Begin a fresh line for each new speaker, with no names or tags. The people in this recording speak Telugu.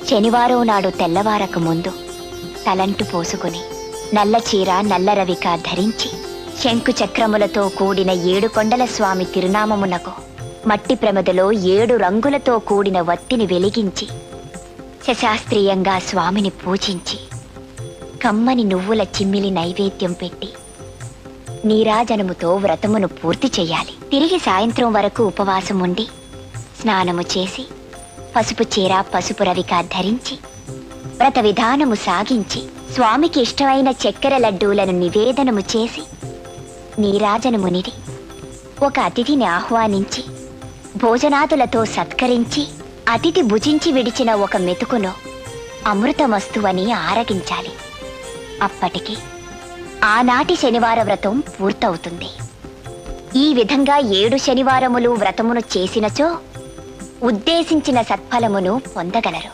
శనివారం నాడు తెల్లవారక ముందు తలంటు పోసుకుని నల్ల చీర నల్ల రవిక ధరించి శంకు చక్రములతో కూడిన 7 కొండల స్వామి తిరునామమునకు మట్టి ప్రమదలో 7 రంగులతో కూడిన వత్తిని వెలిగించి శశాస్త్రీయంగా స్వామిని పూజించి కమ్మని నువ్వుల చిమ్మిలి నైవేద్యం పెట్టి నీరాజనముతో వ్రతమును పూర్తి చెయ్యాలి. తిరిగి సాయంత్రం వరకు ఉపవాసం ఉండి స్నానము చేసి పసుపు చీర పసుపు రవిక ధరించి వ్రత విధానము సాగించి స్వామికి ఇష్టమైన చక్కెర లడ్డూలను నివేదనము చేసి నీరాజనమునిది ఒక అతిథిని ఆహ్వానించి భోజనాదులతో సత్కరించి అతిథి భుజించి విడిచిన ఒక మెతుకును అమృతమస్తువని ఆరగించాలి. అప్పటికి ఆనాటి శనివార వ్రతం పూర్తవుతుంది. ఈ విధంగా 7 శనివారములు వ్రతమును చేసినచో ఉద్దేశించిన సత్ఫలమును పొందగలరు.